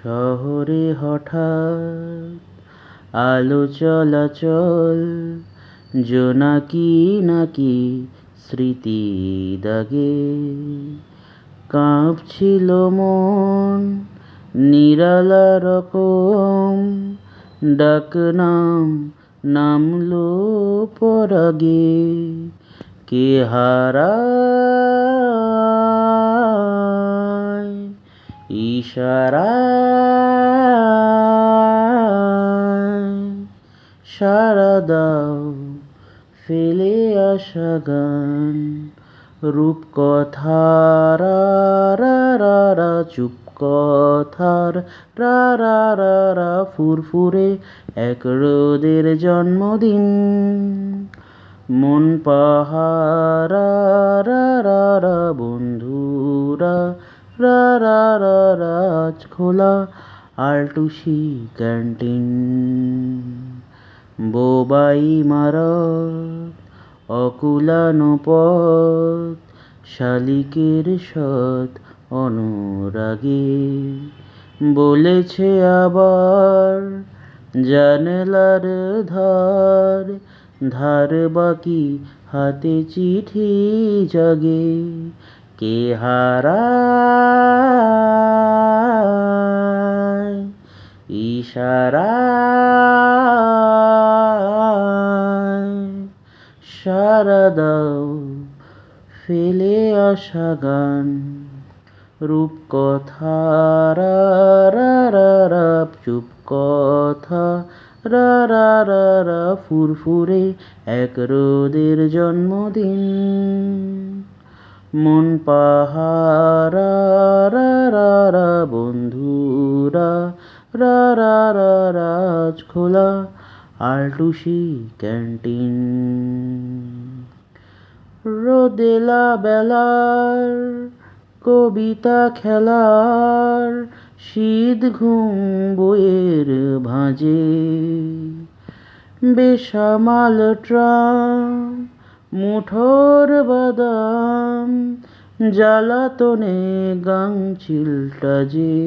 শহরে হঠাৎ আলো চলাচল, জোনাকি নাকি স্মৃতি দাগে। কাঁপছিল মন নিরালা রকম, ডাকনাম নামলো পরাগে। কে হারায় ইশারায়, সাড়া দাও ফেলে আসা গান। রূপকথার চুপ কথার রা রা রা রা, ফুরফুরে এক রোদের জন্মদিন। মন পাহারা রা রা রা, বন্ধুরা রা রা রা রা, আজ খোলা আলটুসি ক্যান্টিন। বোবাই মারত অকুলানো পথ, শালিকের সৎ অনুরাগে। বলেছে আবার জানলার ধার, ধার বাকি হাতে চিঠি জাগে। কে হারায় ইশারায়, সাড়া দাও ফেলে আসা গান। রূপকথার রা রা রা, চুপ কথা রা রা রা রা, ফুরফুরে এক রোদের জন্মদিন। মন পাহারা রা রা রা, বন্ধুরা রা রা রা রা, আজ খোলা আলটুসি ক্যান্টিন। রোদেলা বেলার কবিতা খেলার, শীত ঘুম বইয়ের ভাঁজে। বেসামাল ট্রাম মুঠোর বাদাম, জ্বালাতনে গাংচিলটা যে।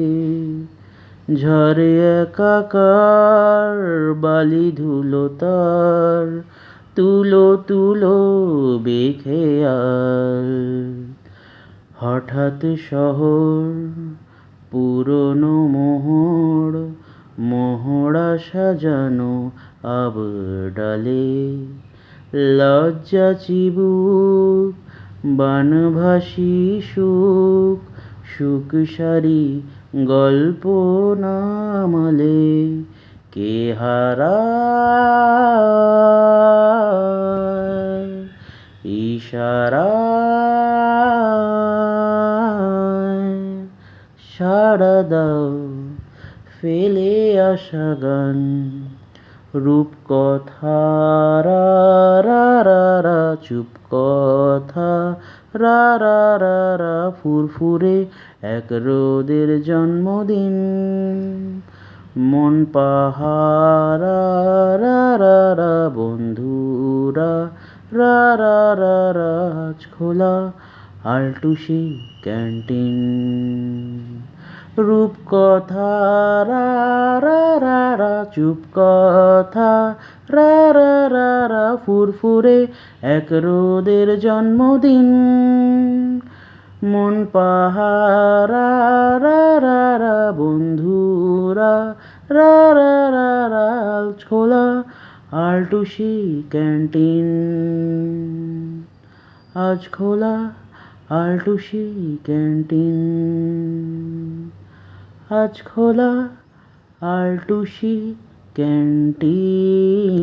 ঝরে একাকার বালি ধুলো তার, তুলো তুলো বেখেয়াল। হঠাৎ শহর পুরনো মোহর, মোহরা সাজানো আবডালে। লজ্জা চিবুক বানভাসী সুখ, সুখ সারি গল্প নামালে। কে হারায় ইশারায়, সাড়া দাও ফেলে আসা গান। রূপকথার রা রা রা, চুপ কথা রা রা রা রা, ফুরফুরে এক রোদের জন্মদিন। মন পাহারা রা রা রা, বন্ধুরা রা রা রা রা, আজ খোলা আলটুসি ক্যান্টিন। রূপকথার রা রা রা, চুপ কথা রা রা রা রা, ফুরফুরে এক রোদের জন্মদিন। মন পাহারা রা রা রা, বন্ধুরা রা রা রা রা, আজ খোলা আলটুসি ক্যান্টিন। আজ খোলা আলটুসি ক্যান্টিন। আজ খোলা আলটুসি ক্যান্টিন।